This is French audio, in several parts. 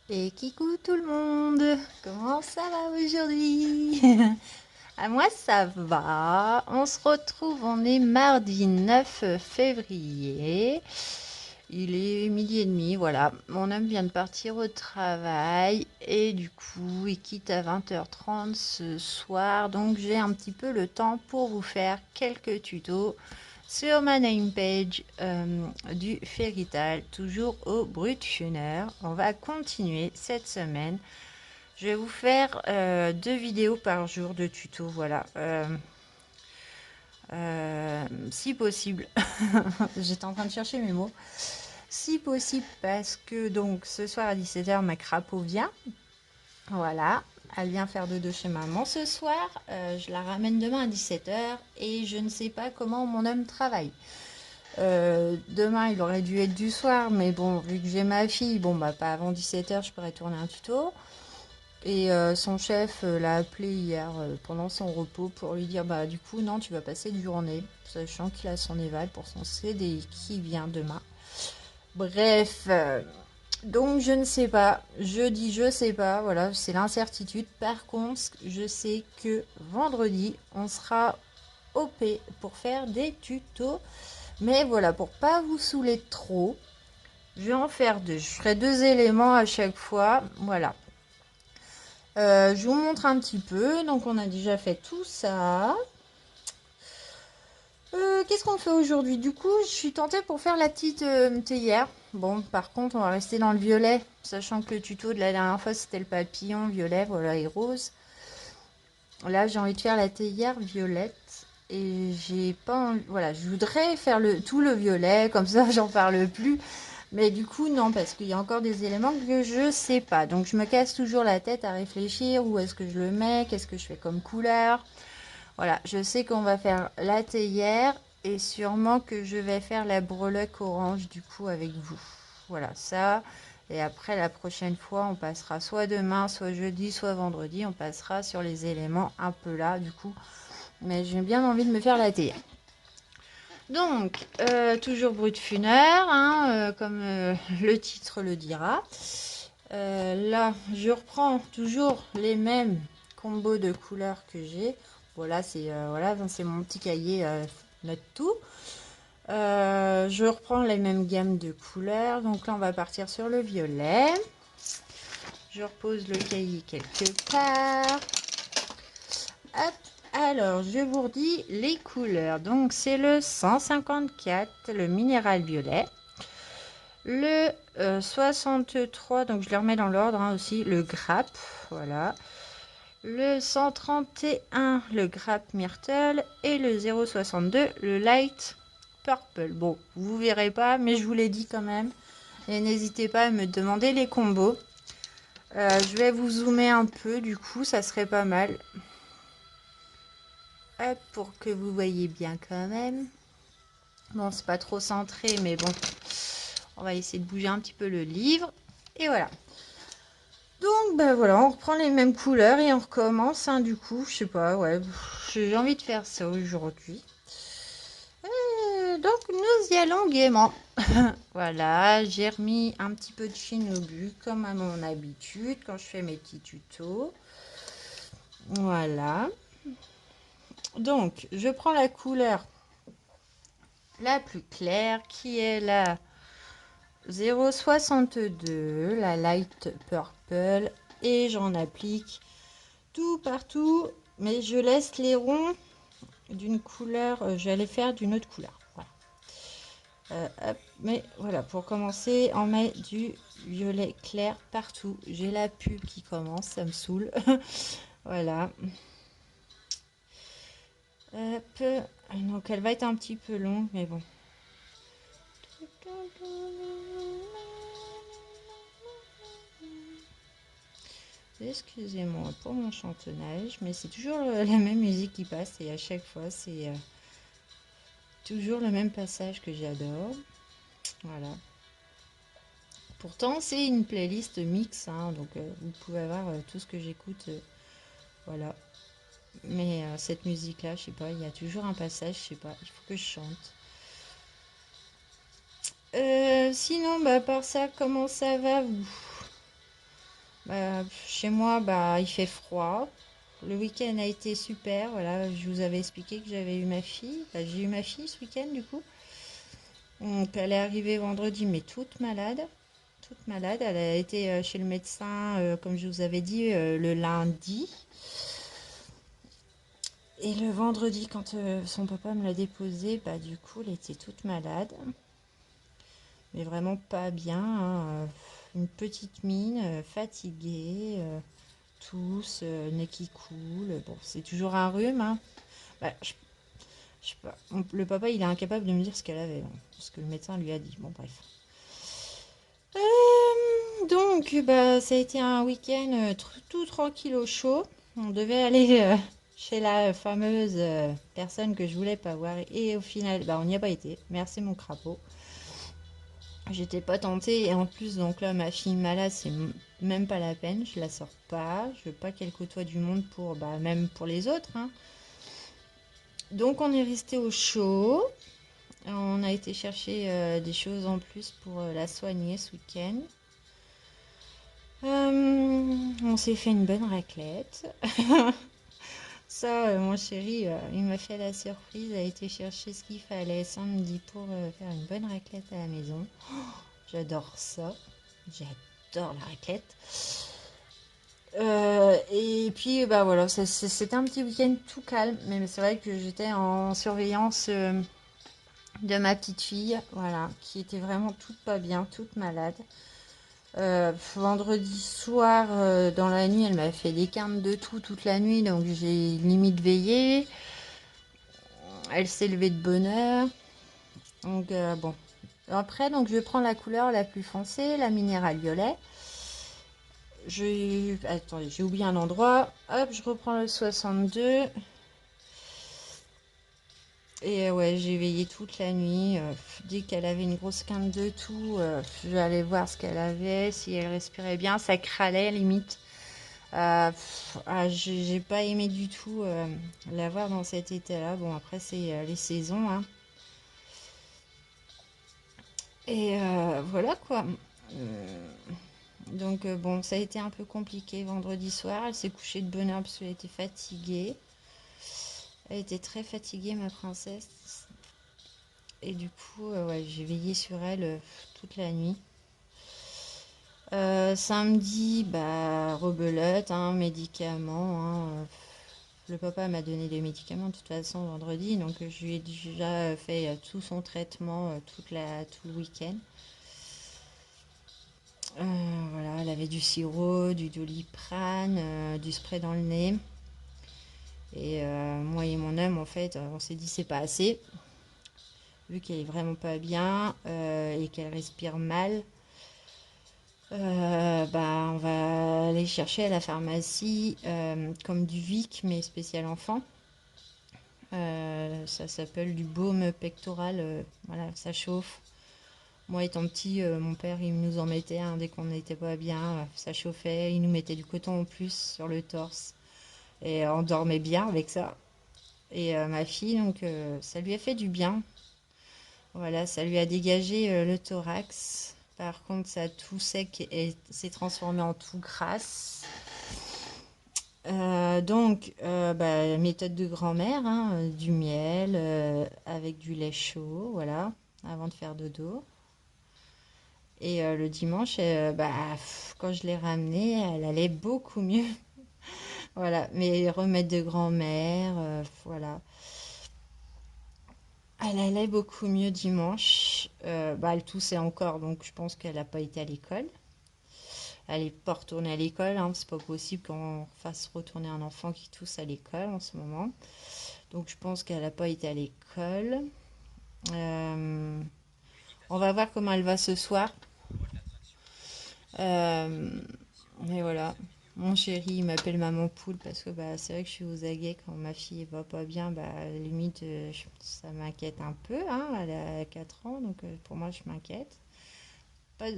Et coucou tout le monde, comment ça va aujourd'hui? À moi ça va, on se retrouve, on est mardi 9 février, il est midi et demi, voilà, mon homme vient de partir au travail et du coup il quitte à 20h30 ce soir, donc j'ai un petit peu le temps pour vous faire quelques tutos sur ma name page du Fairytale, toujours au Brutfuner. On va continuer cette semaine. Je vais vous faire 2 vidéos par jour de tuto, voilà. Si possible, j'étais en train de chercher mes mots. Si possible, parce que donc ce soir à 17h, ma crapaud vient. Voilà, elle vient faire dodo chez maman ce soir. Je la ramène demain à 17h et je ne sais pas comment mon homme travaille. Demain, il aurait dû être du soir, mais bon, vu que j'ai ma fille, bon, bah, pas avant 17h, je pourrais tourner un tuto. Et son chef l'a appelé hier pendant son repos pour lui dire, bah, du coup, non, tu vas passer une journée, sachant qu'il a son éval pour son CDI qui vient demain. Bref, donc je ne sais pas. Je dis je sais pas, voilà, c'est l'incertitude. Par contre, je sais que vendredi, on sera OP pour faire des tutos. Mais voilà, pour pas vous saouler trop, je vais en faire deux. Je ferai 2 éléments à chaque fois. Voilà. Je vous montre un petit peu. Donc, on a déjà fait tout ça. Qu'est-ce qu'on fait aujourd'hui? Du coup, je suis tentée pour faire la petite théière. Bon, par contre, on va rester dans le violet. Sachant que le tuto de la dernière fois, c'était le papillon violet, voilà, et rose. Là, j'ai envie de faire la théière violette. Et j'ai pas envie... Voilà, je voudrais faire tout le violet. Comme ça, j'en parle plus. Mais du coup, non, parce qu'il y a encore des éléments que je sais pas. Donc, je me casse toujours la tête à réfléchir. Où est-ce que je le mets? Qu'est-ce que je fais comme couleur? Voilà, je sais qu'on va faire la théière. Et sûrement que je vais faire la breloque orange, du coup, avec vous. Voilà, ça. Et après, la prochaine fois, on passera soit demain, soit jeudi, soit vendredi. On passera sur les éléments un peu là, du coup. Mais j'ai bien envie de me faire la théière. Donc, toujours brut funère, hein, comme le titre le dira. Là, je reprends toujours les mêmes combos de couleurs que j'ai. Voilà, c'est mon petit cahier note tout. Je reprends les mêmes gammes de couleurs. Donc là, on va partir sur le violet. Je repose le cahier quelque part. Hop. Alors, je vous redis les couleurs. Donc, c'est le 154, le minéral violet. Le 63, donc je les remets dans l'ordre hein, aussi, le grappe, voilà. Le 131, le grappe myrtle. Et le 062, le light purple. Bon, vous verrez pas, mais je vous l'ai dit quand même. Et n'hésitez pas à me demander les combos. Je vais vous zoomer un peu, du coup, ça serait pas mal. Hop, pour que vous voyez bien quand même. Bon, c'est pas trop centré, mais bon. On va essayer de bouger un petit peu le livre. Et voilà. Donc, ben voilà, on reprend les mêmes couleurs et on recommence. Hein, du coup, je sais pas, ouais. J'ai envie de faire ça aujourd'hui. Donc, nous y allons gaiement. Voilà, j'ai remis un petit peu de Shinobu comme à mon habitude quand je fais mes petits tutos. Voilà. Donc, je prends la couleur la plus claire qui est la 0,62, la light purple, et j'en applique tout partout, mais je laisse les ronds d'une couleur, je vais aller faire d'une autre couleur. Voilà. Hop, mais voilà, pour commencer, on met du violet clair partout. J'ai la pub qui commence, ça me saoule. Voilà. Hop, donc elle va être un petit peu longue, mais bon. Excusez-moi pour mon chantonnage, mais c'est toujours la même musique qui passe et à chaque fois c'est toujours le même passage que j'adore. Voilà. Pourtant c'est une playlist mix, hein, donc vous pouvez avoir tout ce que j'écoute. Voilà. Mais cette musique-là, je sais pas, il y a toujours un passage, je sais pas, il faut que je chante. Sinon, bah, à part ça, comment ça va vous? Chez moi, bah, il fait froid. Le week-end a été super. Voilà, je vous avais expliqué que j'avais eu ma fille. Bah, j'ai eu ma fille ce week-end, du coup. Donc, elle est arrivée vendredi, mais toute malade. Toute malade. Elle a été chez le médecin, comme je vous avais dit, le lundi. Et le vendredi, quand son papa me l'a déposée, bah, du coup, elle était toute malade. Mais vraiment pas bien, hein, une petite mine, fatiguée, tousse, nez qui coule. Bon, c'est toujours un rhume, hein. Bah, je sais pas. Le papa, il est incapable de me dire ce qu'elle avait, hein, parce que le médecin lui a dit. Bon, bref. Donc, bah, ça a été un week-end tout tranquille au chaud. On devait aller chez la fameuse personne que je voulais pas voir. Et au final, bah, on n'y a pas été. Merci mon crapaud. J'étais pas tentée. Et en plus, donc là, ma fille malade, c'est même pas la peine. Je la sors pas. Je veux pas qu'elle côtoie du monde pour, bah, même pour les autres, hein. Donc, on est resté au chaud. On a été chercher des choses en plus pour la soigner ce week-end. On s'est fait une bonne raclette. Ça, mon chéri, il m'a fait la surprise, a été chercher ce qu'il fallait samedi pour faire une bonne raclette à la maison. J'adore ça. J'adore la raclette. Et puis, bah voilà, c'était un petit week-end tout calme, mais c'est vrai que j'étais en surveillance de ma petite fille, voilà, qui était vraiment toute pas bien, toute malade. Vendredi soir, dans la nuit, elle m'a fait des quintes de tout toute la nuit, donc j'ai limite veillé. Elle s'est levée de bonne heure. Donc bon. Après, donc je prends la couleur la plus foncée, la minérale violet. Attendez, j'ai oublié un endroit. Hop, je reprends le 62. Et ouais, j'ai veillé toute la nuit. Dès qu'elle avait une grosse quinte de tout, je vais aller voir ce qu'elle avait, si elle respirait bien. Ça cralait limite. J'ai pas aimé du tout la voir dans cet état-là. Bon, après, c'est les saisons, hein. Et voilà quoi. Donc bon, ça a été un peu compliqué vendredi soir. Elle s'est couchée de bonne heure parce qu'elle était fatiguée. Elle était très fatiguée, ma princesse. Et du coup, ouais, j'ai veillé sur elle toute la nuit. Samedi, bah, rebelote, hein, médicaments, hein. Le papa m'a donné des médicaments de toute façon vendredi, donc je lui ai déjà fait tout son traitement tout le week-end. Voilà, elle avait du sirop, du doliprane, du spray dans le nez. Et moi et mon homme, en fait, on s'est dit c'est pas assez. Vu qu'elle est vraiment pas bien et qu'elle respire mal, bah, on va aller chercher à la pharmacie comme du Vic, mais spécial enfant. Ça s'appelle du baume pectoral. Voilà, ça chauffe. Moi étant petit, mon père il nous en mettait un dès qu'on n'était pas bien. Ça chauffait. Il nous mettait du coton en plus sur le torse. Et on dormait bien avec ça. Et ma fille, donc ça lui a fait du bien. Voilà, ça lui a dégagé le thorax. Par contre, sa toux sec s'est transformé en toux grasse. Donc, bah, méthode de grand-mère, hein, du miel avec du lait chaud, voilà, avant de faire dodo. Et le dimanche, bah, quand je l'ai ramenée, elle allait beaucoup mieux. Voilà, mes remèdes de grand-mère, voilà. Elle allait beaucoup mieux dimanche. Bah, elle toussait encore, donc je pense qu'elle n'a pas été à l'école. Elle n'est pas retournée à l'école, hein, c'est pas possible qu'on fasse retourner un enfant qui tousse à l'école en ce moment. Donc je pense qu'elle n'a pas été à l'école. Euh, on va voir comment elle va ce soir. Euh, et voilà. Mon chéri, il m'appelle maman poule parce que bah, c'est vrai que je suis aux aguets quand ma fille va pas bien. Bah, limite, ça m'inquiète un peu, hein. Elle a 4 ans, donc pour moi, je m'inquiète.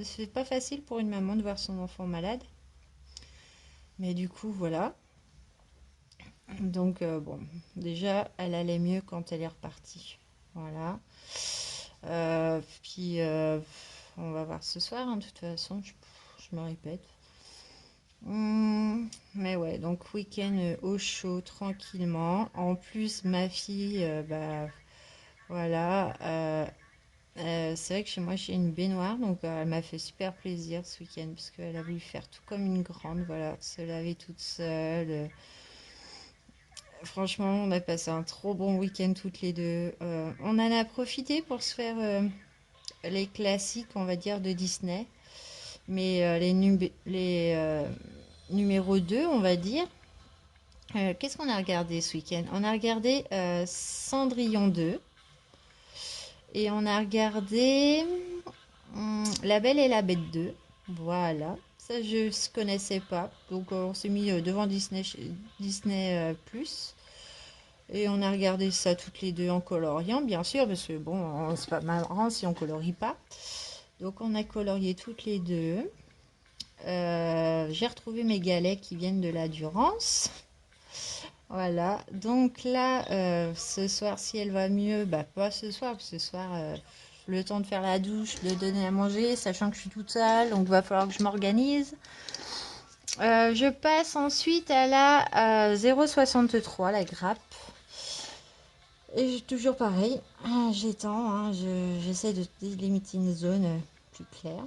C'est pas facile pour une maman de voir son enfant malade. Mais du coup, voilà. Donc, bon, déjà, elle allait mieux quand elle est repartie. Voilà. Puis, on va voir ce soir, hein, de toute façon, je me répète. Mais ouais, donc week-end au chaud, tranquillement. En plus, ma fille, bah voilà, c'est vrai que chez moi j'ai une baignoire, donc elle m'a fait super plaisir ce week-end parce qu'elle a voulu faire tout comme une grande, voilà, se laver toute seule. Franchement, on a passé un trop bon week-end toutes les deux. On en a profité pour se faire les classiques, on va dire, de Disney, mais les numéros 2, on va dire. Qu'est-ce qu'on a regardé ce week-end? On a regardé Cendrillon 2 et on a regardé La Belle et la Bête 2. Voilà, ça je ne connaissais pas. Donc on s'est mis devant Disney Plus et on a regardé ça toutes les deux en coloriant, bien sûr, parce que bon, c'est pas marrant si on colorie pas. Donc on a colorié toutes les deux. J'ai retrouvé mes galets qui viennent de la Durance. Voilà, donc là, ce soir, si elle va mieux, bah pas ce soir, parce que ce soir, le temps de faire la douche, de donner à manger, sachant que je suis toute seule, donc il va falloir que je m'organise. Je passe ensuite à la 0,63, la grappe. Et toujours pareil, j'étends, hein, j'essaie de délimiter une zone plus claire.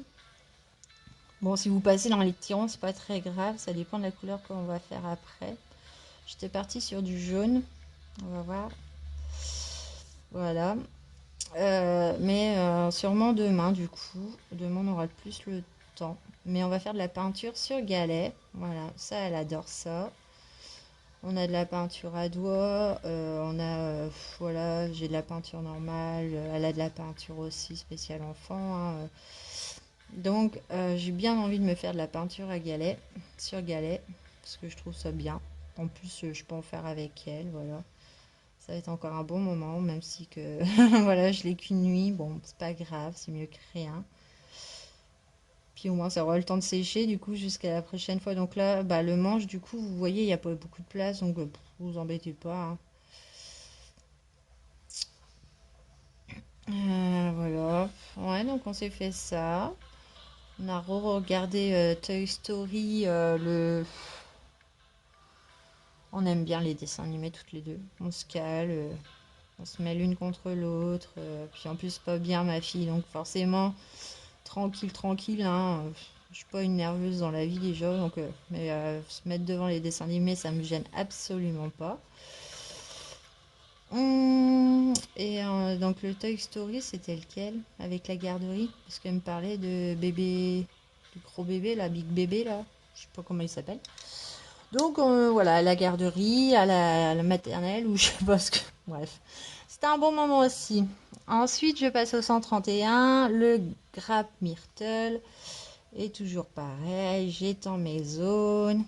Bon, si vous passez dans les tirants, c'est pas très grave, ça dépend de la couleur qu'on va faire après. J'étais partie sur du jaune, on va voir. Voilà. Mais sûrement demain, du coup. Demain, on aura plus le temps. Mais on va faire de la peinture sur galet. Voilà, ça, elle adore ça. On a de la peinture à doigts. Voilà, j'ai de la peinture normale. Elle a de la peinture aussi spéciale enfant, hein. Donc, j'ai bien envie de me faire de la peinture à galet, sur galet, parce que je trouve ça bien. En plus, je peux en faire avec elle, voilà. Ça va être encore un bon moment, même si que voilà, je l'ai qu'une nuit. Bon, c'est pas grave, c'est mieux que rien. Puis au moins, ça aura le temps de sécher, du coup, jusqu'à la prochaine fois. Donc là, bah, le manche, du coup, vous voyez, il n'y a pas beaucoup de place, donc vous embêtez pas, hein. Voilà. Ouais, donc on s'est fait ça. On a re-regardé Toy Story, On aime bien les dessins animés toutes les deux. On se cale, on se met l'une contre l'autre. Puis en plus, pas bien ma fille, donc forcément, tranquille, tranquille, hein. Je suis pas une nerveuse dans la vie déjà, donc mais se mettre devant les dessins animés, ça me gêne absolument pas. Et donc le Toy Story, c'était lequel? Avec la garderie? Parce qu'elle me parlait de bébé, du gros bébé, la big bébé là. Je sais pas comment il s'appelle. Donc voilà, à la garderie, à la maternelle, ou je sais pas ce que. Bref, c'était un bon moment aussi. Ensuite, je passe au 131, le grappe Myrtle. Et toujours pareil, j'étends mes zones.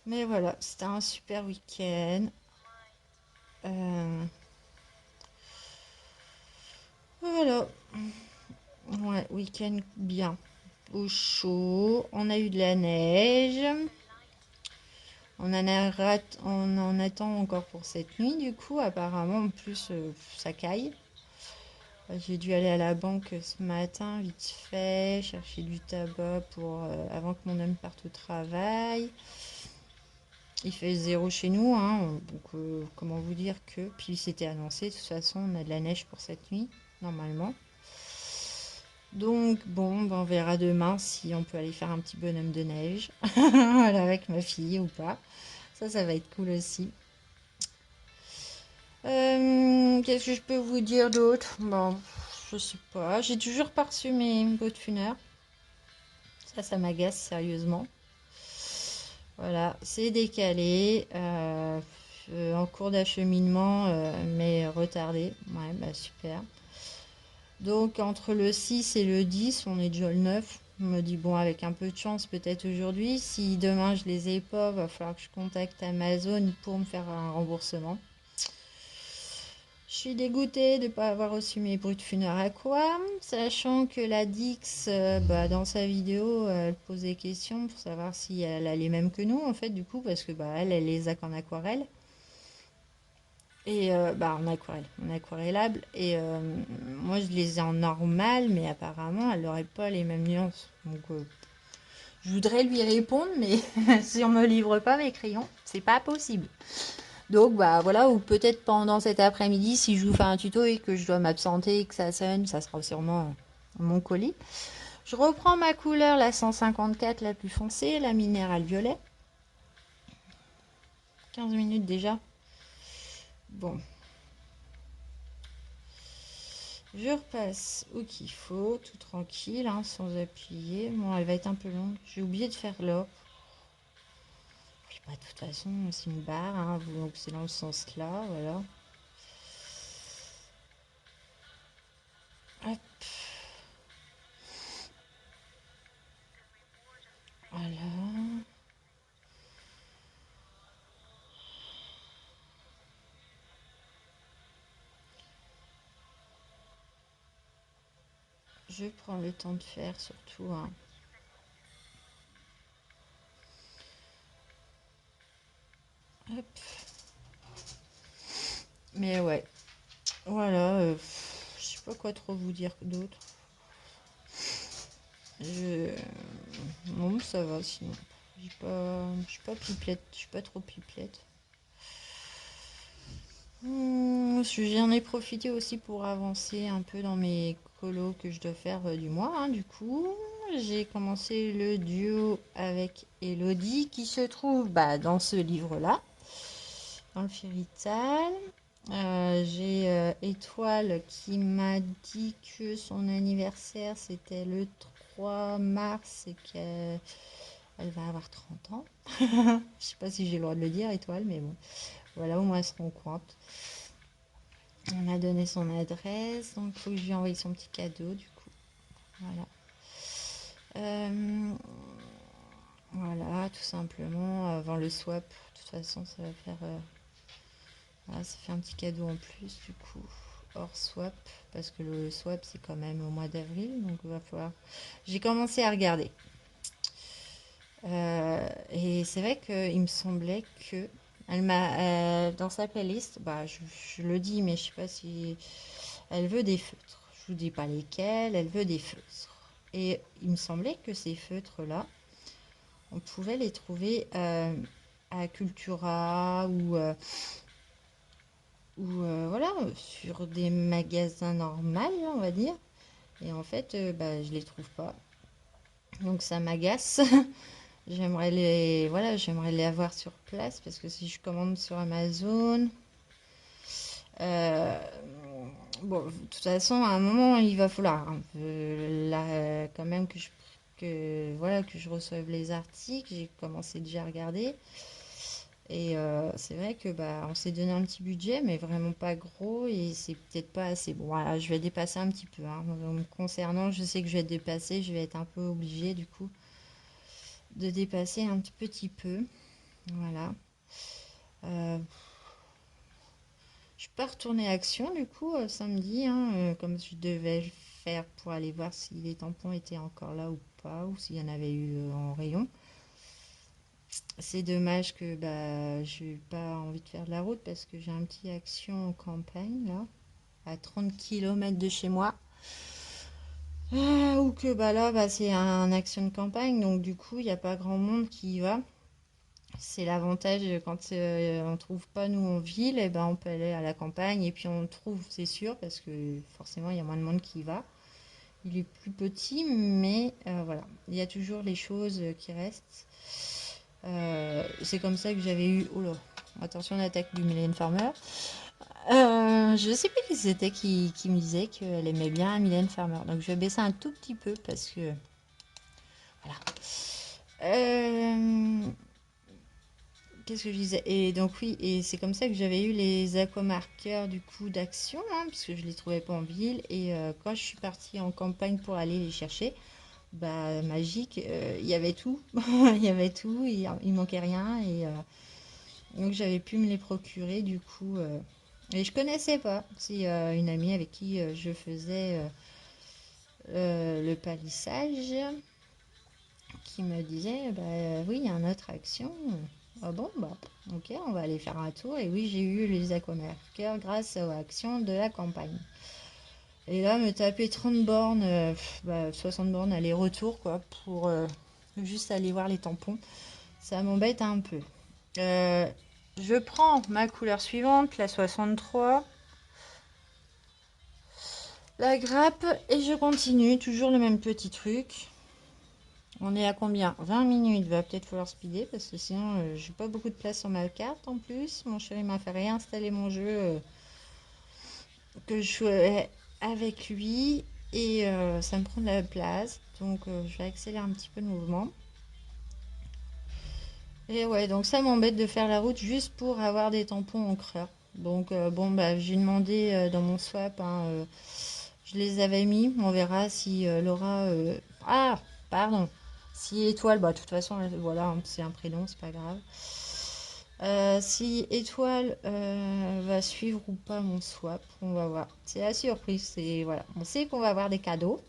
Mais voilà, c'était un super week-end. Euh, voilà, ouais, week-end bien. Au chaud, on a eu de la neige. On en attend encore pour cette nuit, du coup, apparemment, en plus, ça caille. J'ai dû aller à la banque ce matin, vite fait, chercher du tabac pour, avant que mon homme parte au travail. Il fait zéro chez nous, hein, donc comment vous dire que. Puis c'était annoncé, de toute façon, on a de la neige pour cette nuit, normalement. Donc bon, ben, on verra demain si on peut aller faire un petit bonhomme de neige, voilà, avec ma fille ou pas. Ça va être cool aussi. Qu'est-ce que je peux vous dire d'autre? Bon, je sais pas. J'ai toujours pas reçu mes Godfunner. Ça m'agace sérieusement. Voilà, c'est décalé. En cours d'acheminement, mais retardé. Ouais, bah super. Donc entre le 6 et le 10, on est déjà le 9. On me dit, bon, avec un peu de chance, peut-être aujourd'hui. Si demain je les ai pas, va falloir que je contacte Amazon pour me faire un remboursement. Je suis dégoûtée de ne pas avoir reçu mes brutes funéraires, sachant que la Dix, bah, dans sa vidéo, elle pose des questions pour savoir si elle a les mêmes que nous, en fait, du coup, parce que bah, elle les a qu'en aquarelle. Et bah, en aquarellable. Et moi, je les ai en normal, mais apparemment, elle n'aurait pas les mêmes nuances. Donc, Je voudrais lui répondre, mais si on me livre pas mes crayons, c'est pas possible. Donc bah voilà, ou peut-être pendant cet après-midi, si je vous fais un tuto et que je dois m'absenter et que ça sonne, ça sera sûrement mon colis. Je reprends ma couleur, la 154, la plus foncée, la minérale violet. 15 minutes déjà. Bon. Je repasse où qu'il faut, tout tranquille, hein, sans appuyer. Bon, elle va être un peu longue. J'ai oublié de faire l'or. Bah, de toute façon, c'est une barre, hein, donc c'est dans le sens là, voilà. Hop. Voilà. Je prends le temps de faire surtout, hein. Hop. Mais ouais, voilà. Je sais pas quoi trop vous dire d'autre. Je... Non, ça va sinon. Je suis pas pipelette, je suis pas trop pipelette. J'en ai profité aussi pour avancer un peu dans mes colos que je dois faire du mois, hein, du coup. J'ai commencé le duo avec Elodie qui se trouve bah, dans ce livre-là, dans le Fairytale. J'ai Étoile qui m'a dit que son anniversaire c'était le 3 mars et qu'elle va avoir 30 ans. Je sais pas si j'ai le droit de le dire, Étoile, mais bon, voilà, au moins elle se rend compte. On m'a donné son adresse, donc il faut que je lui envoie son petit cadeau du coup. Voilà. Euh, voilà, tout simplement, avant le swap. De toute façon, ça va faire. Voilà, ça fait un petit cadeau en plus du coup. Hors swap, parce que le swap c'est quand même au mois d'avril, donc il va falloir. J'ai commencé à regarder. Et c'est vrai qu'il me semblait que. Elle m'a. Dans sa playlist, bah, je le dis, mais je sais pas si. Elle veut des feutres. Je vous dis pas lesquels, elle veut des feutres. Et il me semblait que ces feutres-là, on pouvait les trouver à Cultura ou voilà, sur des magasins normaux, on va dire. Et en fait, bah, je les trouve pas. Donc ça m'agace. J'aimerais les avoir sur place parce que si je commande sur Amazon, euh, bon, de toute façon, à un moment, il va falloir un peu là, quand même voilà, que je reçoive les articles. J'ai commencé déjà à regarder. Et c'est vrai que bah, on s'est donné un petit budget, mais vraiment pas gros, et c'est peut-être pas assez. Bon, voilà, je vais dépasser un petit peu, hein. Me concernant, je sais que je vais dépasser, je vais être un peu obligée du coup de dépasser un petit peu. Voilà. Euh, je suis pas retournée à Action du coup samedi, hein, comme je devais le faire pour aller voir si les tampons étaient encore là ou pas, ou s'il y en avait eu en rayon. C'est dommage que bah j'ai pas envie de faire de la route parce que j'ai un petit Action en campagne là, à 30 km de chez moi. Ou que bah là bah, c'est un Action de campagne, donc du coup il n'y a pas grand monde qui y va. C'est l'avantage quand on trouve pas nous en ville, et ben on peut aller à la campagne et puis on trouve, c'est sûr, parce que forcément il y a moins de monde qui y va. Il est plus petit, mais voilà, il y a toujours les choses qui restent. C'est comme ça que j'avais eu. Oh là, attention l'attaque du Mylène Farmer. Je sais plus qui c'était qui me disait qu'elle aimait bien Mylène Farmer. Donc je vais baisser un tout petit peu parce que. Voilà. Qu'est-ce que je disais? Et donc oui, et c'est comme ça que j'avais eu les aquamarqueurs du coup d'Action, hein, puisque je les trouvais pas en ville. Et quand je suis partie en campagne pour aller les chercher, bah magique, il y avait tout. Il y avait tout, il manquait rien. Et donc j'avais pu me les procurer du coup. Et je connaissais pas. C'est une amie avec qui je faisais le palissage qui me disait, bah oui, il y a une autre Action. Ah bon, bah ok, on va aller faire un tour. Et oui, j'ai eu les aquamarqueurs grâce aux actions de la campagne. Et là, me taper 30 bornes, 60 bornes aller-retour, quoi, pour juste aller voir les tampons. Ça m'embête un peu. Euh, je prends ma couleur suivante, la 63, la grappe, et je continue, toujours le même petit truc. On est à combien? 20 minutes, va peut-être falloir speeder parce que sinon j'ai pas beaucoup de place sur ma carte en plus. Mon chéri m'a fait réinstaller mon jeu que je jouais avec lui et ça me prend de la place. Donc je vais accélérer un petit peu le mouvement. Et ouais, donc ça m'embête de faire la route juste pour avoir des tampons encreurs. Donc bon, bah j'ai demandé dans mon swap, hein, je les avais mis. On verra si Laura... Ah, pardon. Si Étoile, bah de toute façon, voilà, hein, c'est un prénom, c'est pas grave. Si Étoile va suivre ou pas mon swap, on va voir. C'est la surprise, c'est voilà. On sait qu'on va avoir des cadeaux,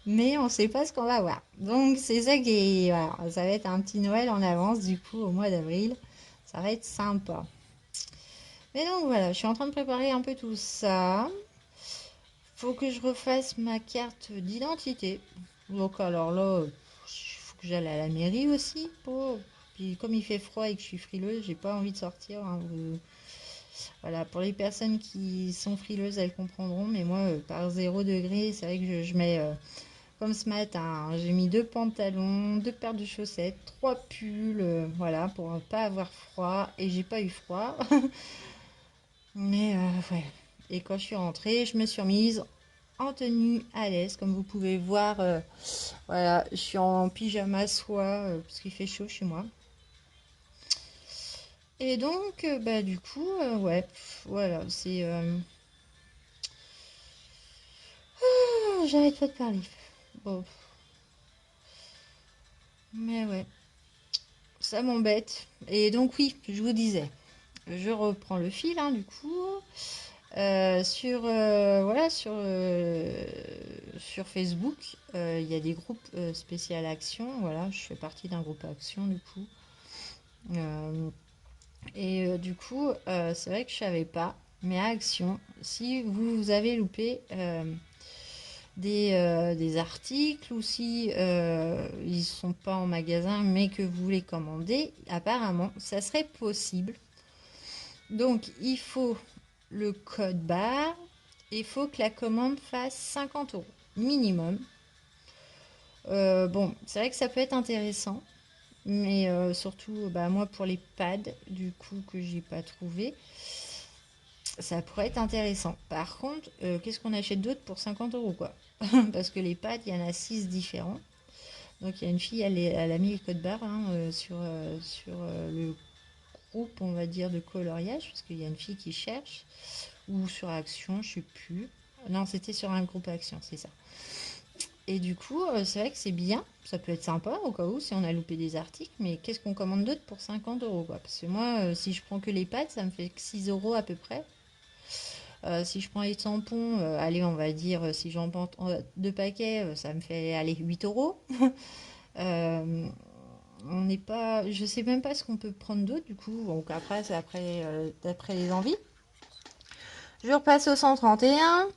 mais on sait pas ce qu'on va avoir. Donc c'est ça qui est, voilà, ça va être un petit Noël en avance du coup au mois d'avril. Ça va être sympa. Mais donc voilà, je suis en train de préparer un peu tout ça. Faut que je refasse ma carte d'identité. Donc alors là, il faut que j'aille à la mairie aussi. Puis comme il fait froid et que je suis frileuse, j'ai pas envie de sortir, hein. Voilà, pour les personnes qui sont frileuses, elles comprendront. Mais moi, par 0 degré, c'est vrai que je mets, comme ce matin, hein, j'ai mis 2 pantalons, 2 paires de chaussettes, 3 pulls, voilà, pour ne pas avoir froid. Et j'ai pas eu froid. Mais ouais. Et quand je suis rentrée, je me suis remise en tenue à l'aise, comme vous pouvez voir. Voilà, je suis en pyjama soie parce qu'il fait chaud chez moi. Et donc, bah du coup, ouais, voilà, c'est. J'arrête pas de parler. Bon, mais ouais, ça m'embête. Et donc oui, je vous disais, je reprends le fil, hein, du coup. Sur voilà sur Facebook, il y a des groupes spécial action. Voilà, je fais partie d'un groupe action du coup. Euh, du coup, c'est vrai que je savais pas, mais à Action, si vous avez loupé des articles ou si ils sont pas en magasin mais que vous les commandez, apparemment, ça serait possible. Donc, il faut le code barre. Il faut que la commande fasse 50 euros minimum. Bon, c'est vrai que ça peut être intéressant, mais surtout, bah, moi pour les pads, du coup que j'ai pas trouvé, ça pourrait être intéressant. Par contre, qu'est-ce qu'on achète d'autre pour 50 euros quoi? Parce que les pads, il y en a 6 différents. Donc il y a une fille, elle a mis le code barre, hein, sur le groupe, on va dire, de coloriage, parce qu'il y a une fille qui cherche, ou sur Action, je sais plus. Non, c'était sur un groupe Action, c'est ça. Et du coup, c'est vrai que c'est bien, ça peut être sympa au cas où si on a loupé des articles, mais qu'est-ce qu'on commande d'autre pour 50 euros quoi? Parce que moi, si je prends que les pâtes, ça me fait que 6 euros à peu près. Si je prends les tampons, allez, on va dire, si j'en prends 2 paquets, ça me fait aller 8 euros. Euh, on n'est pas, je sais même pas ce qu'on peut prendre d'autre du coup. Donc après, c'est d'après les envies. Je repasse au 131.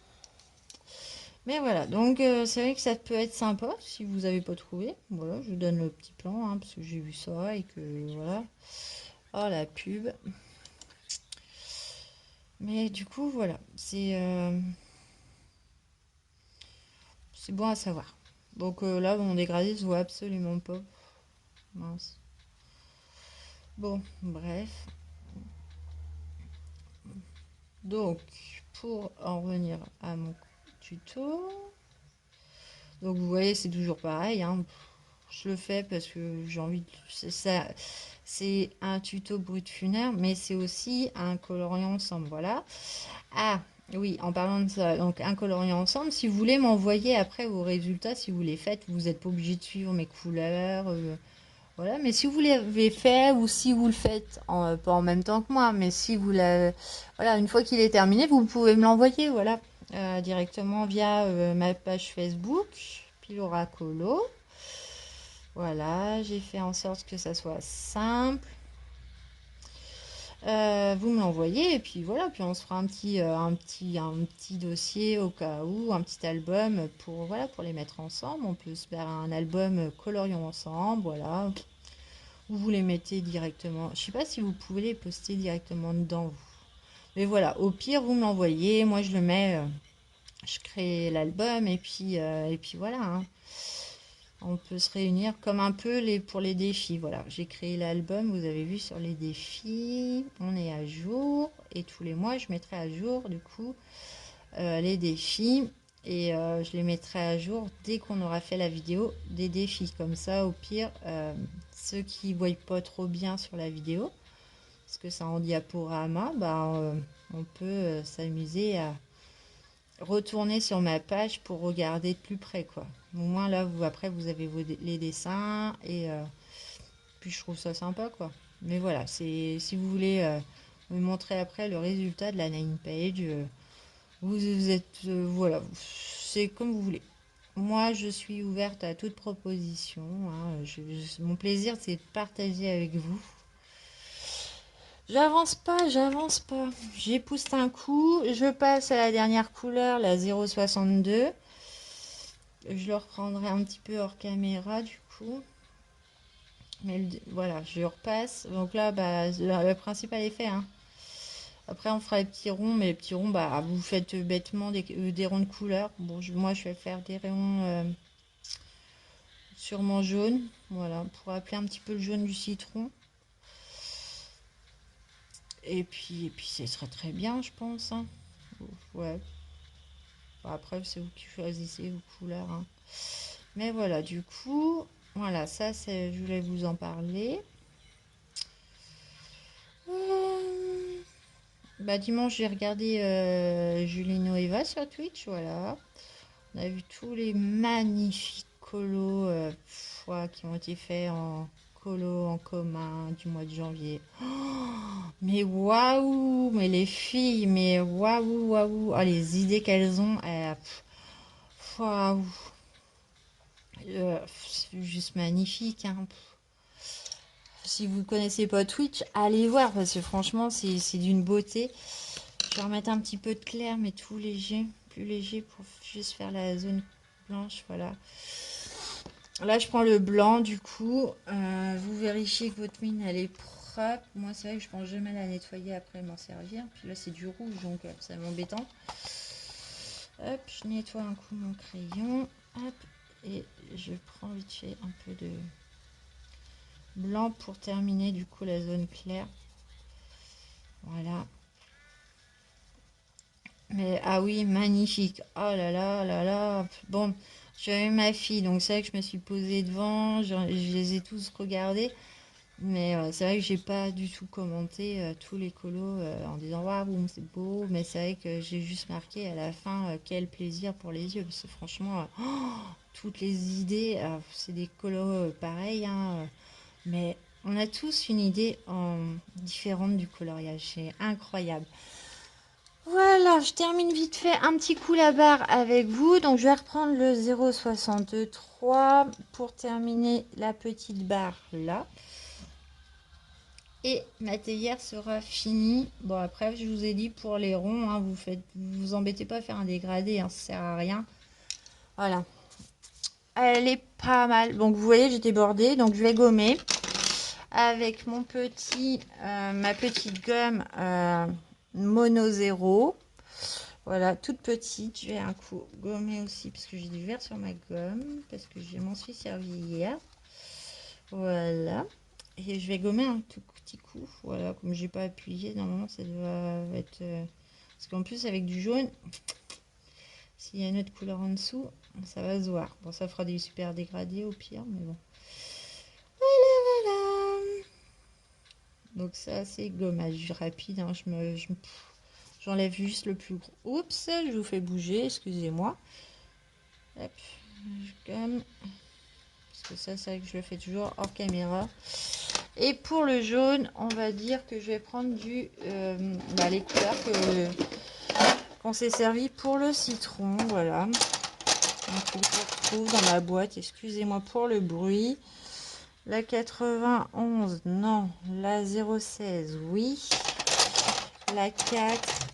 Mais voilà, donc c'est vrai que ça peut être sympa si vous n'avez pas trouvé. Voilà, je vous donne le petit plan, hein, parce que j'ai vu ça et que voilà. Oh la pub. Mais du coup, voilà, c'est bon à savoir. Donc là, mon dégradé se voit absolument pas. Mince. Bon, bref. Donc, pour en revenir à mon tuto, donc vous voyez, c'est toujours pareil, hein. Je le fais parce que j'ai envie de... Ça, c'est un tuto brut funaire, mais c'est aussi un coloriant ensemble, voilà. Ah, oui, en parlant de ça, donc un coloriant ensemble, si vous voulez m'envoyer après vos résultats, si vous les faites, vous n'êtes pas obligé de suivre mes couleurs, voilà. Mais si vous l'avez fait ou si vous le faites pas en même temps que moi, mais si vous l'avez, voilà, une fois qu'il est terminé, vous pouvez me l'envoyer, voilà, directement via ma page Facebook, Pilora Colo. Voilà, j'ai fait en sorte que ça soit simple. vous me l'envoyez et puis voilà, puis on se fera un petit dossier au cas où, un petit album pour voilà pour les mettre ensemble. On peut se faire un album colorions ensemble, voilà. Ou vous les mettez directement. Je sais pas si vous pouvez les poster directement dedans vous. Mais voilà, au pire vous me l'envoyez, moi je le mets, je crée l'album et puis voilà, hein. On peut se réunir comme un peu pour les défis. Voilà, j'ai créé l'album, vous avez vu sur les défis, on est à jour et tous les mois je mettrai à jour du coup les défis et je les mettrai à jour dès qu'on aura fait la vidéo des défis. Comme ça, au pire, ceux qui ne voient pas trop bien sur la vidéo, parce que c'est en diaporama, bah, on peut s'amuser à retourner sur ma page pour regarder de plus près, quoi. Au moins là, après, vous avez les dessins et puis je trouve ça sympa, quoi. Mais voilà, c'est si vous voulez me montrer après le résultat de la nine page, vous êtes voilà, c'est comme vous voulez. Moi, je suis ouverte à toute proposition, hein. Mon plaisir, c'est de partager avec vous. J'avance pas, j'avance pas. J'épouse un coup, je passe à la dernière couleur, la 0,62. Je le reprendrai un petit peu hors caméra du coup. Mais voilà, je repasse. Donc là, bah, le principal est fait, hein. Après, on fera les petits ronds, mais les petits ronds, bah, vous faites bêtement des ronds de couleur. Bon, moi, je vais faire des rayons sûrement jaunes, voilà, pour appeler un petit peu le jaune du citron. Et puis, ce serait très bien, je pense, hein. Ouais. Bon, après, c'est vous qui choisissez vos couleurs, hein. Mais voilà, du coup, voilà, ça, je voulais vous en parler. Bah, dimanche, j'ai regardé Julino Eva sur Twitch, voilà. On a vu tous les magnifiques colos qui ont été faits en colo en commun du mois de janvier. Oh, mais waouh, mais les filles, mais waouh, waouh. Ah, les idées qu'elles ont, waouh. C'est juste magnifique, hein. Si vous connaissez pas Twitch, allez voir parce que franchement, c'est d'une beauté. Je vais remettre un petit peu de clair, mais tout léger, plus léger pour juste faire la zone blanche, voilà. Là, je prends le blanc, du coup. Vous vérifiez que votre mine, elle est propre. Moi, c'est vrai que je pense jamais la nettoyer après m'en servir. Puis là, c'est du rouge, donc c'est embêtant. Hop, je nettoie un coup mon crayon. Hop, et je prends vite fait un peu de blanc pour terminer, du coup, la zone claire. Voilà. Mais ah oui, magnifique. Oh là là là là. Bon, j'avais ma fille, donc c'est vrai que je me suis posée devant. Je les ai tous regardés. Mais c'est vrai que j'ai pas du tout commenté tous les colos en disant waouh, c'est beau. Mais c'est vrai que j'ai juste marqué à la fin quel plaisir pour les yeux. Parce que franchement, toutes les idées, c'est des colos pareils, hein, mais on a tous une idée différente du coloriage. C'est incroyable. Voilà, je termine vite fait un petit coup la barre avec vous. Donc je vais reprendre le 0,63 pour terminer la petite barre là. Et ma théière sera finie. Bon, après, je vous ai dit pour les ronds, hein, vous embêtez pas à faire un dégradé, hein, ça sert à rien. Voilà. Elle est pas mal. Donc vous voyez, j'ai débordé, donc je vais gommer avec ma petite gomme Mono 0. Voilà, toute petite. Je vais un coup gommer aussi parce que j'ai du vert sur ma gomme, parce que je m'en suis servi hier. Voilà. Et je vais gommer un tout petit coup. Voilà, comme j'ai pas appuyé, normalement ça doit être... parce qu'en plus avec du jaune, s'il y a une autre couleur en dessous, ça va se voir. Bon, ça fera des super dégradés au pire, mais bon. Voilà, voilà. Donc ça, c'est gommage rapide, hein. J'enlève juste le plus gros. Oups, je vous fais bouger, excusez-moi. Hop, je gomme. Parce que ça, c'est vrai que je le fais toujours hors caméra. Et pour le jaune, on va dire que je vais prendre les couleurs qu'on s'est servi pour le citron. Voilà. Donc, je retrouve dans ma boîte. Excusez-moi pour le bruit. La 91, non. La 016, oui. la 4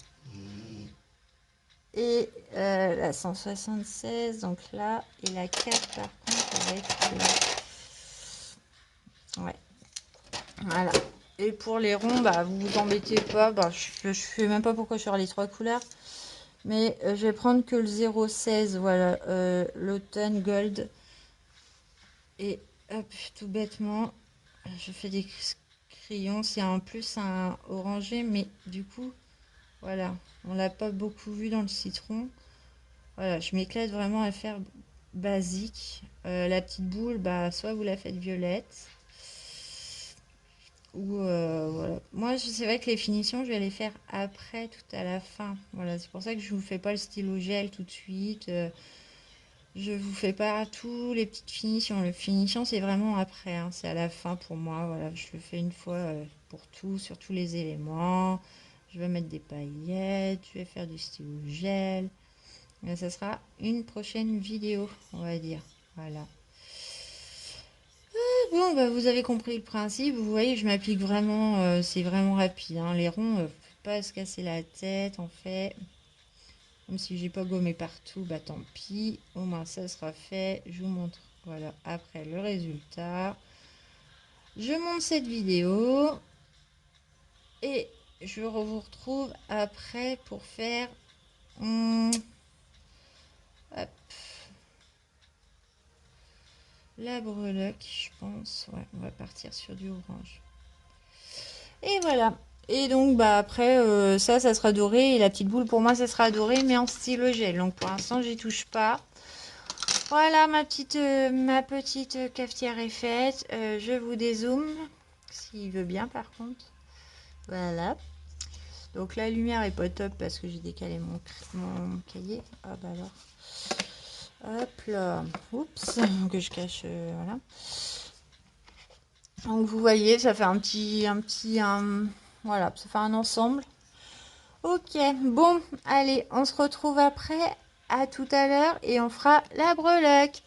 et la 176. Donc là, et la 4 par contre avec ouais, voilà. Et pour les ronds, bah vous vous embêtez pas, bah je sais même pas pourquoi je suis les 3 couleurs. Mais je vais prendre que le 0,16, voilà, l'automne gold. Et hop, tout bêtement, je fais des crayons. C'est en plus un orangé, mais du coup, voilà, on l'a pas beaucoup vu dans le citron. Voilà, je m'éclate vraiment à faire basique. La petite boule, bah, soit vous la faites violette, ou voilà. Moi, c'est vrai que les finitions, je vais les faire après, tout à la fin. Voilà, c'est pour ça que je vous fais pas le stylo gel tout de suite. Je vous fais pas tous les petites finitions. Le finition, c'est vraiment après, hein. C'est à la fin pour moi. Voilà, je le fais une fois pour tout, sur tous les éléments. Je vais mettre des paillettes, je vais faire du stylo gel. Mais ça sera une prochaine vidéo, on va dire. Voilà. Bon, bah, vous avez compris le principe. Vous voyez, je m'applique vraiment, c'est vraiment rapide, hein. Les ronds, faut pas se casser la tête, en fait. Même si j'ai pas gommé partout, bah tant pis. Au moins ça sera fait. Je vous montre, voilà, après le résultat. Je monte cette vidéo. Et je vous retrouve après pour faire... hop, la breloque, je pense. Ouais, on va partir sur du orange. Et voilà. Et donc, bah après, ça sera doré. Et la petite boule, pour moi, ça sera doré, mais en stylo gel. Donc, pour l'instant, j'y touche pas. Voilà, ma petite cafetière est faite. Je vous dézoome, s'il veut bien, par contre. Voilà. Donc, la lumière est pas top parce que j'ai décalé mon cahier. Ah bah alors. Hop là. Oups. Que je cache. Voilà. Donc, vous voyez, ça fait voilà, ça fait un ensemble. Ok, bon, allez, on se retrouve après. À tout à l'heure et on fera la breloque.